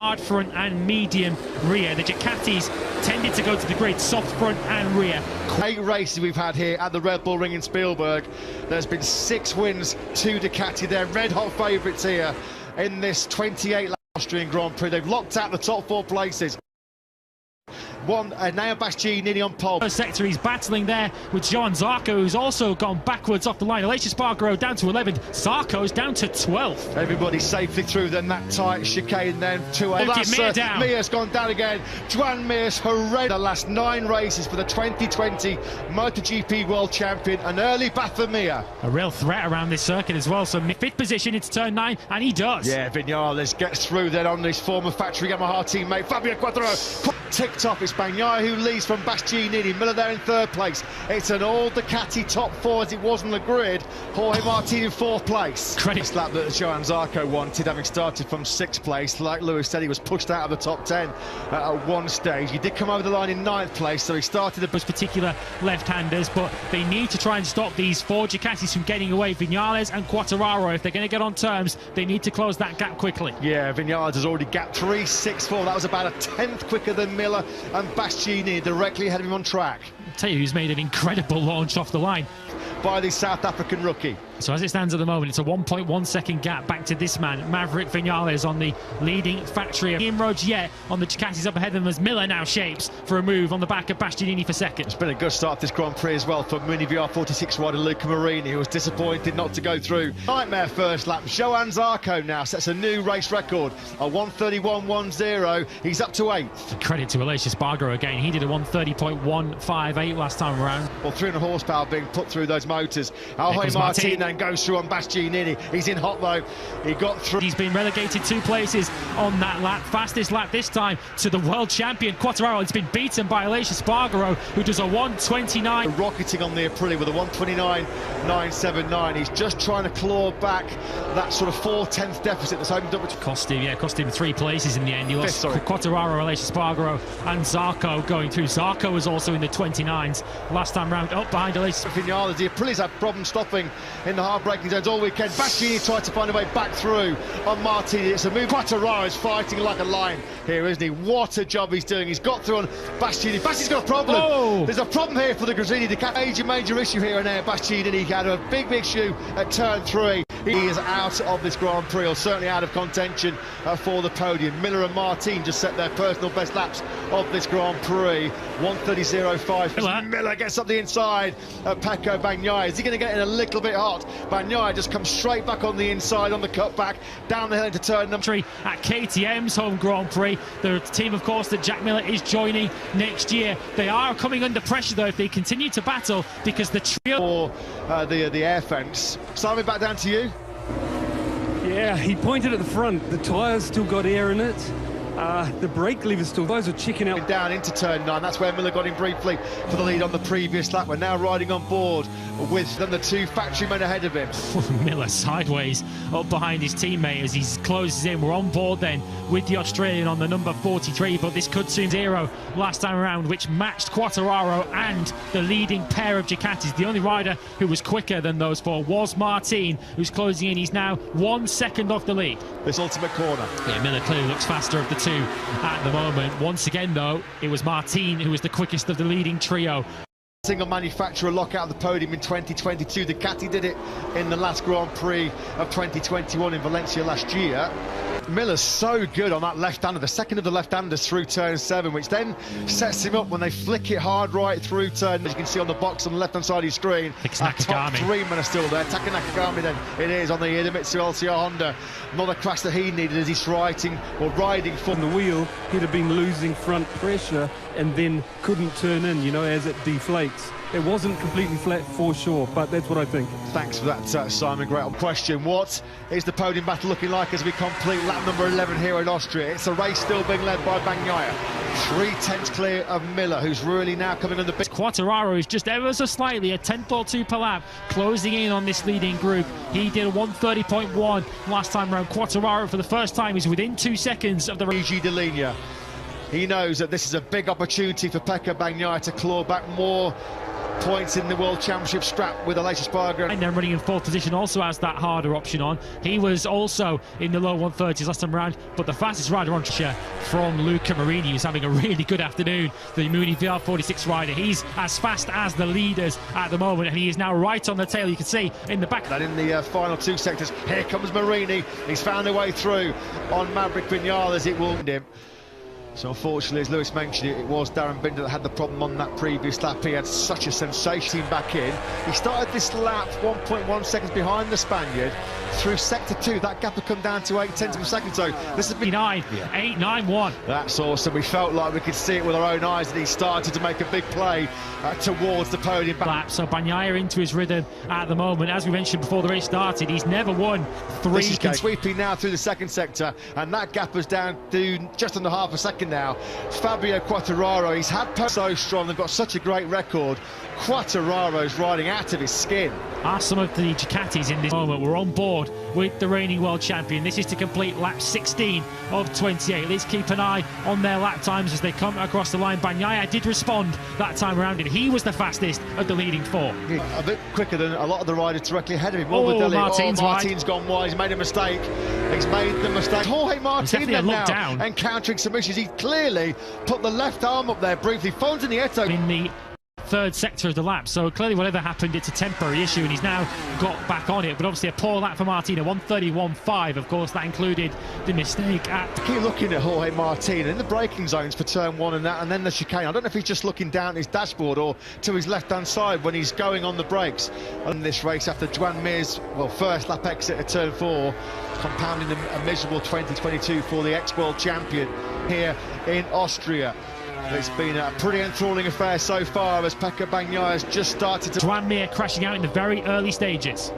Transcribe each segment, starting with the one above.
hard front and medium rear. The Ducatis tended to go to the grid soft front and rear. 8 races we've had here at the Red Bull Ring in Spielberg. There's been 6 wins to Ducati. They're red hot favourites here in this 28 Austrian Grand Prix. They've locked out the top 4 places. Now Bastianini on pole. First sector, he's battling there with Johann Zarco, who's also gone backwards off the line. Aleix Espargaro down to 11th. Zarco's down to 12th. Everybody safely through then that tight chicane then to a... Mir's gone down again. Joan Mir's horrendous. The last 9 races for the 2020 Moto Gp World Champion. An early bath for Mir. A real threat around this circuit as well. So 5th position into turn 9, and he does. Yeah, Viñales gets through then on his former factory Yamaha teammate Fabio Quartararo. Ticked off, it's Bagnaia who leads from Bastianini. Miller there in 3rd place. It's an all Ducati top 4 as it was on the grid. Jorge Martin in 4th place. Credit lap that Johann Zarco wanted, having started from 6th place. Like Lewis said, he was pushed out of the top 10 at one stage. He did come over the line in 9th place, so he started those particular left-handers, but they need to try and stop these 4 Ducatis from getting away. Viñales and Quartararo, if they're going to get on terms, they need to close that gap quickly. Yeah, Viñales has already gapped 3.64. That was about a 10th quicker than Miller, and Bastianini directly ahead of him on track. I'll tell you who's made an incredible launch off the line. By the South African rookie. So as it stands at the moment, it's a 1.1 second gap back to this man, Maverick Viñales, on the leading factory. Inroads yet on the Ducatis up ahead of them as Miller now shapes for a move on the back of Bastianini for second. It's been a good start to this Grand Prix as well for Mini VR46 rider Luca Marini, who was disappointed not to go through. Nightmare first lap. Johann Zarco now sets a new race record, a 1:31.10. He's up to 8th. Credit to Aleix Espargaro again. He did a 1:30.158 last time around. Well, 300 horsepower being put through those motors. Jorge Martin then goes through on Bastianini. He's in hot though. He got through. He's been relegated 2 places on that lap. Fastest lap this time to the world champion Quartararo. It's been beaten by Aleix Espargaro, who does a 1:29. Rocketing on the Aprilia with a 1:29.979. He's just trying to claw back that sort of 4/10th deficit that's opened up. Cost him 3 places in the end. He lost Quartararo, Aleix Espargaro and Zarco going through. Zarco was also in the 29s last time round, up behind Aleix. Viñales, the Aprilia's had problems stopping in the hard braking zones all weekend. Bastianini tried to find a way back through on Martini. It's a move. Quartararo is fighting like a lion here, isn't he? What a job he's doing. He's got through on Bastianini. Bastianini's got a problem. Oh. There's a problem here for the Gresini Ducati. Major issue here, and now Bastianini had a big issue at turn 3. He is out of this Grand Prix, or certainly out of contention for the podium. Miller and Martin just set their personal best laps of this Grand Prix. 1:30.05. Miller gets up the inside of Pecco Bagnaia. Is he going to get in a little bit hot? Bagnaia just comes straight back on the inside on the cutback, down the hill into turn number 3. At KTM's home Grand Prix, the team, of course, that Jack Miller is joining next year. They are coming under pressure, though, if they continue to battle, because the trio... For the air fence. Simon, back down to you. Yeah, he pointed at the front. The tyres still got air in it. The brake levers still, those are checking out. Down into turn 9, that's where Miller got in briefly for the lead on the previous lap. We're now riding on board with the 2 factory men ahead of him. Miller sideways up behind his teammate as he closes in. We're on board then with the Australian on the number 43, but this could soon 0 last time around, which matched Quartararo and the leading pair of Ducatis. The only rider who was quicker than those 4 was Martin, who's closing in. He's now 1 second off the lead. This ultimate corner. Yeah, Miller clearly looks faster of the 2 at the moment. Once again, though, it was Martin who was the quickest of the leading trio. Single manufacturer lockout of the podium in 2022. Ducati did it in the last Grand Prix of 2021 in Valencia last year. Miller's so good on that left-hander, the second of the left-handers through turn 7, which then sets him up when they flick it hard right through turn. As you can see on the box on the left-hand side of your screen, top 3 men are still there. Taka Nakagami then it is on the Idemitsu LCR Honda. Not a crash that he needed as he's riding for the wheel. He'd have been losing front pressure and then couldn't turn in, you know, as it deflates. It wasn't completely flat for sure, but that's what I think. Thanks for that, Simon. Great on question. What is the podium battle looking like as we complete lap number 11 here in Austria? It's a race still being led by Bagnaia. 3/10 clear of Miller, who's really now coming under big. Quartararo is just ever so slightly, a 10th or 2 per lap, closing in on this leading group. He did a 1:30.1 last time round. Quartararo, for the first time, is within 2 seconds of the... Luigi Dell'Igna. He knows that this is a big opportunity for Pekka Bagnaia to claw back more points in the World Championship strap with Aleix Espargaro. And then running in fourth position also has that harder option on. He was also in the low 130s last time around, but the fastest rider on from Luca Marini, who's having a really good afternoon. The Mooney VR46 rider, he's as fast as the leaders at the moment, and he is now right on the tail. You can see in the back. That in the final two sectors, here comes Marini. He's found a way through on Maverick Vinales. It will him. So unfortunately, as Lewis mentioned, it was Darren Binder that had the problem on that previous lap. He had such a sensation back in. He started this lap 1.1 seconds behind the Spaniard. Through sector 2, that gap had come down to 8/10 of a second. So this has been 8.91. That's awesome. We felt like we could see it with our own eyes, that he started to make a big play towards the podium. Lap. So Bagnaia into his rhythm at the moment. As we mentioned before the race started, he's never won 3. Sweeping now through the second sector, and that gap is down to just under half a second now. Fabio Quartararo, he's had so strong, they've got such a great record. Quartararo's riding out of his skin. Are some of the Ducatis in this moment were on board with the reigning world champion. This is to complete lap 16 of 28. Let's keep an eye on their lap times as they come across the line. Bagnaia did respond that time around, and he was the fastest of the leading 4. A bit quicker than a lot of the riders directly ahead of him. Martin's gone wide. He's made a mistake. He's made the mistake. Jorge Martin now down. encountering some issues. He clearly put the left arm up there briefly. Fonte Nieto in the third sector of the lap, so clearly whatever happened, it's a temporary issue, and he's now got back on it. But obviously a poor lap for Martina, 1:31.5. Of course, that included the mistake at. Keep looking at Jorge Martin in the braking zones for turn 1 and that, and then the chicane. I don't know if he's just looking down his dashboard or to his left-hand side when he's going on the brakes. On this race, after Joan Mir's first lap exit at turn 4, compounding a miserable 2022 for the ex-world champion here in Austria. It's been a pretty enthralling affair so far, as Pekka Bagnaia has just started to. Joan Mir crashing out in the very early stages.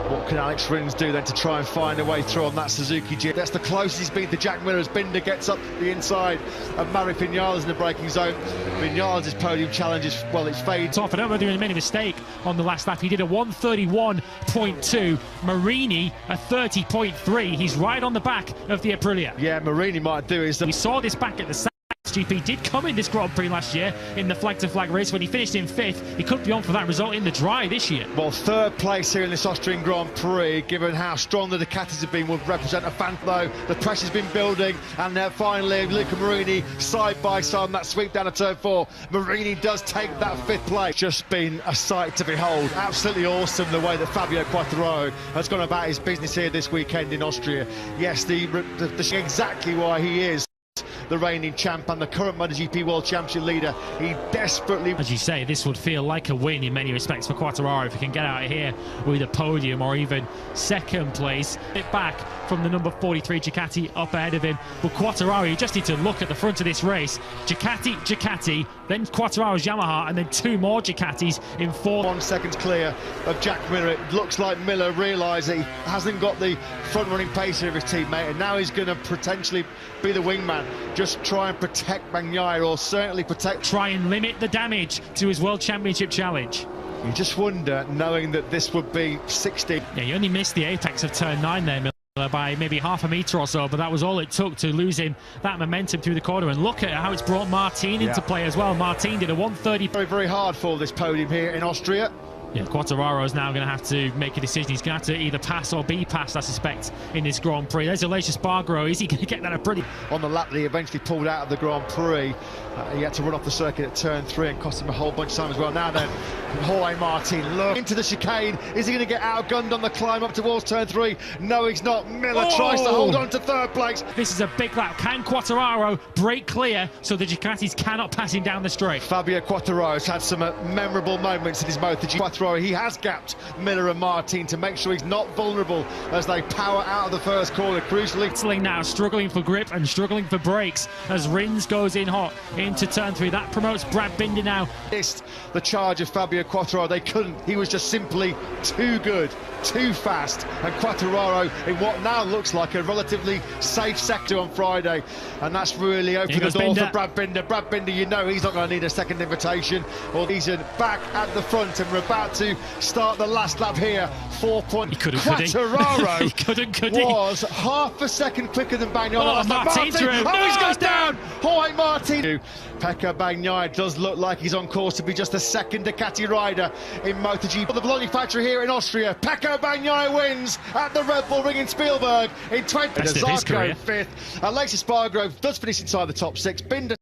What can Alex Rins do then to try and find a way through on that Suzuki Jeep? That's the closest he's been to Jack Miller as Binder gets up the inside of Maverick Vinales in the braking zone. Vinales' podium challenge is, well, it's faded. I don't know whether he made a mistake on the last lap. He did a 1:31.2. Marini a 30.3. He's right on the back of the Aprilia. Yeah, Marini might do is. We saw this back at the GP did come in this Grand Prix last year in the flag-to-flag race when he finished in 5th. He could be on for that result in the dry this year. Well, 3rd place here in this Austrian Grand Prix, given how strong the Ducatis have been, would represent a fan though. The pressure's been building, and finally Luca Marini side by side on that sweep down to turn 4. Marini does take that 5th place. Just been a sight to behold. Absolutely awesome the way that Fabio Quartararo has gone about his business here this weekend in Austria. Yes, the exactly why he is the reigning champ and the current Moto GP World Championship leader. He desperately... As you say, this would feel like a win in many respects for Quartararo if he can get out of here with a podium or even 2nd place. It back from the number 43 Ducati up ahead of him. But Quartararo, you just need to look at the front of this race. Ducati, then Quartararo's Yamaha, and then 2 more Ducatis in 4. 1 second clear of Jack Miller. It looks like Miller realised that he hasn't got the front-running pace of his teammate, and now he's going to potentially be the wingman. Just try and protect Bagnaia, or certainly protect... Try and limit the damage to his World Championship challenge. You just wonder, knowing that this would be 60. Yeah, you only missed the apex of turn 9 there, Miller, by maybe half a metre or so, but that was all it took to lose him that momentum through the corner. And look at how it's brought Martin into play as well. Martin did a 1:30. Very, very hard for this podium here in Austria. Yeah, Quartararo is now going to have to make a decision. He's going to have to either pass or be passed, I suspect, in this Grand Prix. There's Aleix Espargaro. Is he going to get that a pretty... On the lap that he eventually pulled out of the Grand Prix, he had to run off the circuit at turn 3 and cost him a whole bunch of time as well. Now then, Jorge Martin, look into the chicane. Is he going to get outgunned on the climb up towards turn 3? No, he's not. Miller tries to hold on to 3rd place. This is a big lap. Can Quartararo break clear so the Ducatis cannot pass him down the straight? Fabio Quartararo's had some memorable moments in his Moto GP. Quartararo, he has gapped Miller and Martin to make sure he's not vulnerable as they power out of the first corner, crucially. Now struggling for grip and struggling for brakes as Rins goes in hot into turn 3. That promotes Brad Binder now. The charge of Fabio Quartararo, they couldn't. He was just simply too good, too fast, and Quartararo in what now looks like a relatively safe sector on Friday, and that's really opened the door for Brad Binder. Brad Binder, you know he's not going to need a second invitation, or he's back at the front, and we're about to start the last lap here. 4 points. Quartararo was half a second quicker than Bagnaia. Martin through. He's goes down. Jorge Martin. Pecco Bagnaia does look like he's on course to be just the second Ducati rider in Moto Gp. The Bologna factory here in Austria. Pecco Bagnaia wins at the Red Bull Ring in Spielberg in 20. Best of his career. Zarco fifth. Alexis Bargrove does finish inside the top six. Binder